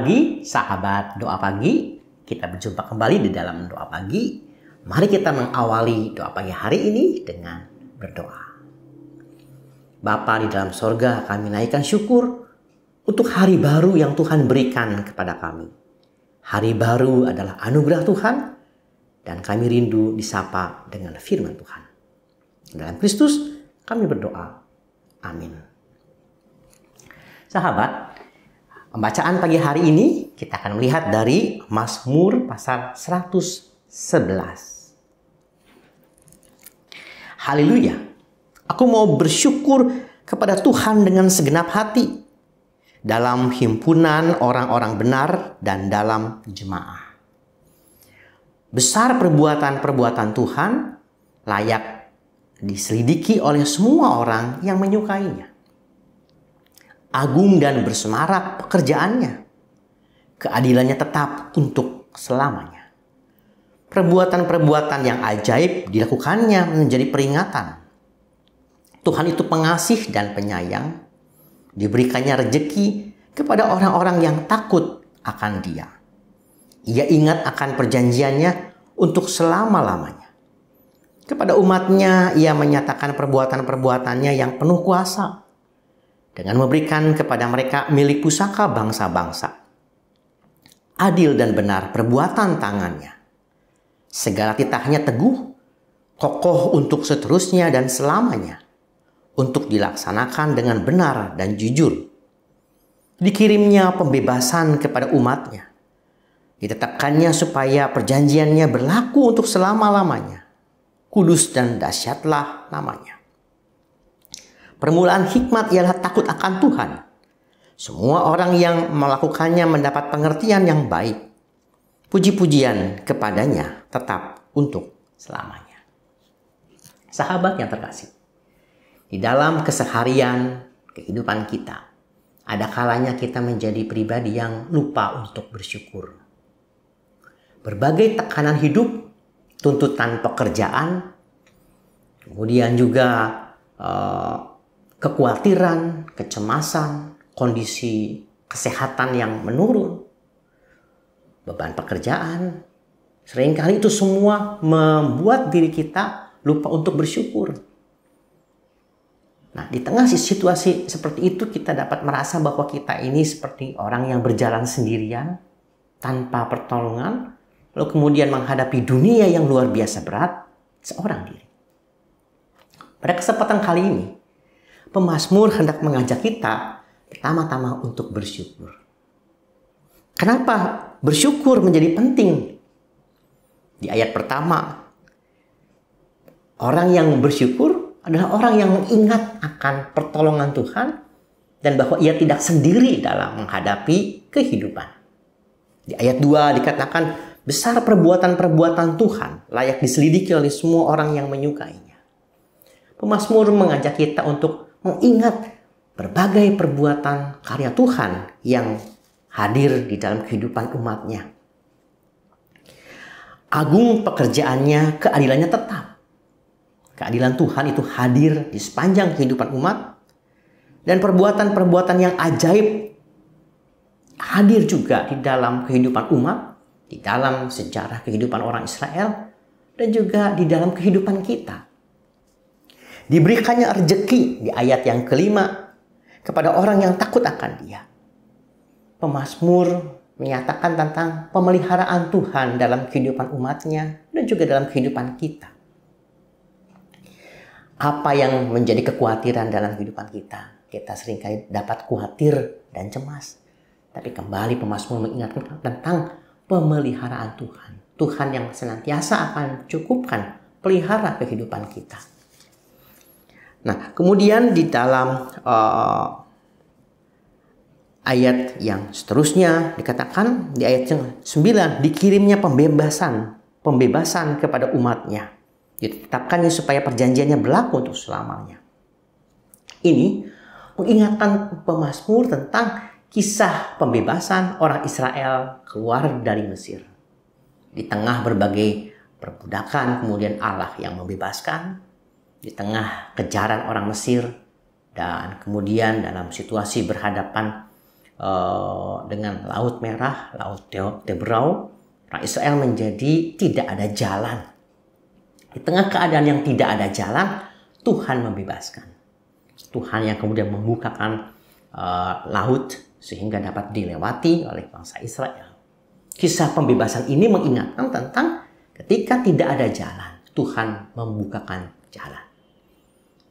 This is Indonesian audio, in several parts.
pagi, sahabat doa pagi. Kita berjumpa kembali di dalam doa pagi. Mari kita mengawali doa pagi hari ini dengan berdoa. Bapa di dalam sorga, kami naikkan syukur untuk hari baru yang Tuhan berikan kepada kami. Hari baru adalah anugerah Tuhan dan kami rindu disapa dengan firman Tuhan. Dalam Kristus kami berdoa. Amin. Sahabat, pembacaan pagi hari ini kita akan melihat dari Mazmur pasal 111. Haleluya. Aku mau bersyukur kepada Tuhan dengan segenap hati dalam himpunan orang-orang benar dan dalam jemaah. Besar perbuatan-perbuatan Tuhan, layak diselidiki oleh semua orang yang menyukainya. Agung dan bersemarak pekerjaannya. Keadilannya tetap untuk selamanya. Perbuatan-perbuatan yang ajaib dilakukannya menjadi peringatan. Tuhan itu pengasih dan penyayang. Diberikannya rejeki kepada orang-orang yang takut akan Dia. Ia ingat akan perjanjiannya untuk selama-lamanya. Kepada umatnya Ia menyatakan perbuatan-perbuatannya yang penuh kuasa. Dengan memberikan kepada mereka milik pusaka bangsa-bangsa. Adil dan benar perbuatan tangannya. Segala titahnya teguh, kokoh untuk seterusnya dan selamanya. Untuk dilaksanakan dengan benar dan jujur. Dikirimnya pembebasan kepada umatnya. Ditetapkannya supaya perjanjiannya berlaku untuk selama-lamanya. Kudus dan dahsyatlah namanya. Permulaan hikmat ialah takut akan Tuhan. Semua orang yang melakukannya mendapat pengertian yang baik. Puji-pujian kepadanya tetap untuk selamanya. Sahabat yang terkasih, di dalam keseharian kehidupan kita, ada kalanya kita menjadi pribadi yang lupa untuk bersyukur. Berbagai tekanan hidup, tuntutan pekerjaan, kemudian juga kekhawatiran, kecemasan, kondisi kesehatan yang menurun, beban pekerjaan. Seringkali itu semua membuat diri kita lupa untuk bersyukur. Nah, di tengah situasi seperti itu kita dapat merasa bahwa kita ini seperti orang yang berjalan sendirian, tanpa pertolongan, lalu kemudian menghadapi dunia yang luar biasa berat seorang diri. Pada kesempatan kali ini, pemazmur hendak mengajak kita pertama-tama untuk bersyukur. Kenapa bersyukur menjadi penting? Di ayat pertama, orang yang bersyukur adalah orang yang mengingat akan pertolongan Tuhan dan bahwa ia tidak sendiri dalam menghadapi kehidupan. Di ayat 2 dikatakan, besar perbuatan-perbuatan Tuhan layak diselidiki oleh semua orang yang menyukainya. Pemazmur mengajak kita untuk mengingat berbagai perbuatan karya Tuhan yang hadir di dalam kehidupan umatnya. Agung pekerjaannya, keadilannya tetap. Keadilan Tuhan itu hadir di sepanjang kehidupan umat. Dan perbuatan-perbuatan yang ajaib hadir juga di dalam kehidupan umat, di dalam sejarah kehidupan orang Israel, dan juga di dalam kehidupan kita. Diberikannya rejeki di ayat yang kelima kepada orang yang takut akan Dia. Pemazmur menyatakan tentang pemeliharaan Tuhan dalam kehidupan umatnya dan juga dalam kehidupan kita. Apa yang menjadi kekhawatiran dalam kehidupan kita? Kita seringkali dapat khawatir dan cemas. Tapi kembali pemazmur mengingatkan tentang pemeliharaan Tuhan. Tuhan yang senantiasa akan cukupkan pelihara kehidupan kita. Nah, kemudian di dalam ayat yang seterusnya dikatakan di ayat yang 9, dikirimnya pembebasan kepada umatnya. Ditetapkannya supaya perjanjiannya berlaku untuk selamanya. Ini mengingatkan pemazmur tentang kisah pembebasan orang Israel keluar dari Mesir. Di tengah berbagai perbudakan, kemudian Allah yang membebaskan. Di tengah kejaran orang Mesir dan kemudian dalam situasi berhadapan dengan Laut Merah, Laut Tebrau, orang Israel menjadi tidak ada jalan. Di tengah keadaan yang tidak ada jalan, Tuhan membebaskan. Tuhan yang kemudian membukakan laut sehingga dapat dilewati oleh bangsa Israel. Kisah pembebasan ini mengingatkan tentang ketika tidak ada jalan, Tuhan membukakan jalan.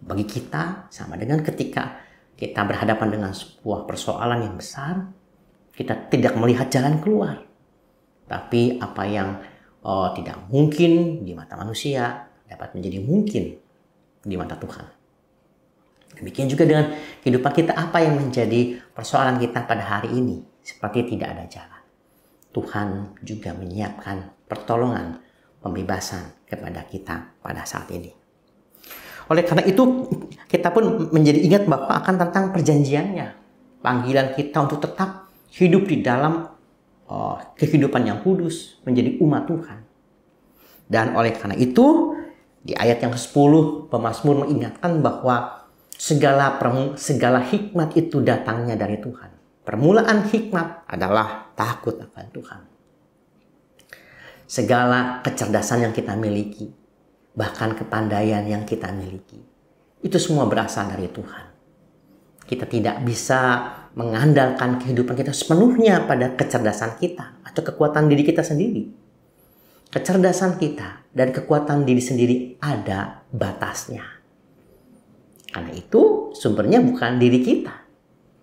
Bagi kita, sama dengan ketika kita berhadapan dengan sebuah persoalan yang besar, kita tidak melihat jalan keluar. Tapi apa yang tidak mungkin di mata manusia dapat menjadi mungkin di mata Tuhan. Demikian juga dengan kehidupan kita, apa yang menjadi persoalan kita pada hari ini, seperti tidak ada jalan. Tuhan juga menyiapkan pertolongan, pembebasan kepada kita pada saat ini. Oleh karena itu, kita pun menjadi ingat bahwa akan tentang perjanjiannya. Panggilan kita untuk tetap hidup di dalam kehidupan yang kudus, menjadi umat Tuhan. Dan oleh karena itu, di ayat yang ke-10, pemazmur mengingatkan bahwa segala hikmat itu datangnya dari Tuhan. Permulaan hikmat adalah takut akan Tuhan. Segala kecerdasan yang kita miliki, bahkan kepandaian yang kita miliki, itu semua berasal dari Tuhan. Kita tidak bisa mengandalkan kehidupan kita sepenuhnya pada kecerdasan kita atau kekuatan diri kita sendiri. Kecerdasan kita dan kekuatan diri sendiri ada batasnya. Karena itu sumbernya bukan diri kita.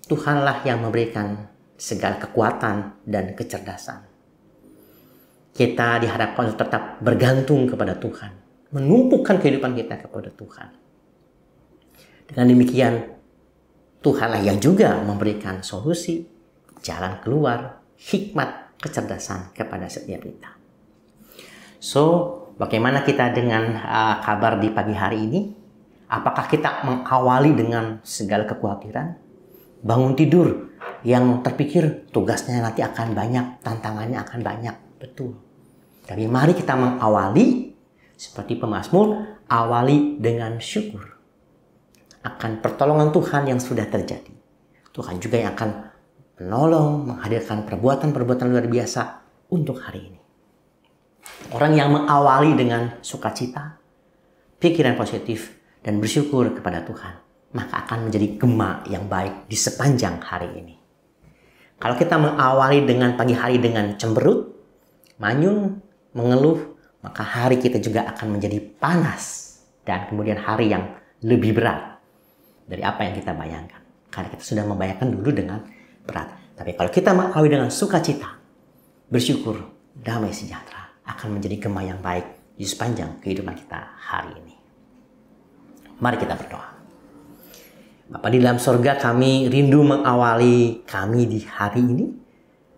Tuhanlah yang memberikan segala kekuatan dan kecerdasan. Kita diharapkan untuk tetap bergantung kepada Tuhan, menumpukan kehidupan kita kepada Tuhan. Dengan demikian, Tuhanlah yang juga memberikan solusi, jalan keluar, hikmat, kecerdasan kepada setiap kita. So, bagaimana kita dengan kabar di pagi hari ini? Apakah kita mengawali dengan segala kekhawatiran? Bangun tidur yang terpikir tugasnya nanti akan banyak, tantangannya akan banyak. Betul. Tapi mari kita mengawali seperti pemazmur, awali dengan syukur akan pertolongan Tuhan yang sudah terjadi. Tuhan juga yang akan menolong, menghadirkan perbuatan-perbuatan luar biasa untuk hari ini. Orang yang mengawali dengan sukacita, pikiran positif, dan bersyukur kepada Tuhan, maka akan menjadi gema yang baik di sepanjang hari ini. Kalau kita mengawali dengan pagi hari dengan cemberut, manyun, mengeluh, maka hari kita juga akan menjadi panas dan kemudian hari yang lebih berat dari apa yang kita bayangkan. Karena kita sudah membayangkan dulu dengan berat. Tapi kalau kita mengawali dengan sukacita, bersyukur, damai sejahtera, akan menjadi gema yang baik di sepanjang kehidupan kita hari ini. Mari kita berdoa. Bapa di dalam sorga, kami rindu mengawali kami di hari ini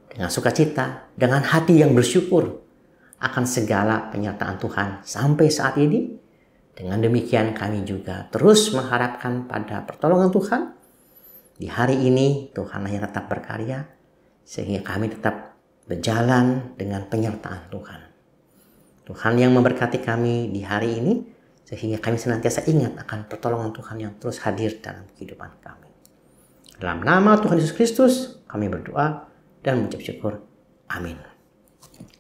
dengan sukacita, dengan hati yang bersyukur akan segala penyertaan Tuhan sampai saat ini. Dengan demikian kami juga terus mengharapkan pada pertolongan Tuhan. Di hari ini Tuhanlah yang tetap berkarya sehingga kami tetap berjalan dengan penyertaan Tuhan. Tuhan yang memberkati kami di hari ini sehingga kami senantiasa ingat akan pertolongan Tuhan yang terus hadir dalam kehidupan kami. Dalam nama Tuhan Yesus Kristus kami berdoa dan mengucap syukur. Amin.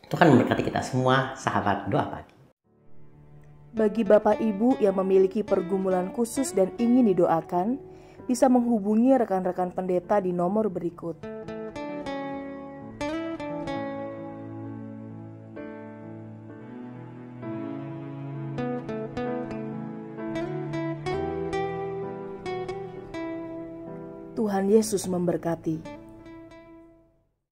Tuhan memberkati kita semua, sahabat doa pagi. Bagi Bapak Ibu yang memiliki pergumulan khusus dan ingin didoakan, bisa menghubungi rekan-rekan pendeta di nomor berikut. Tuhan Yesus memberkati.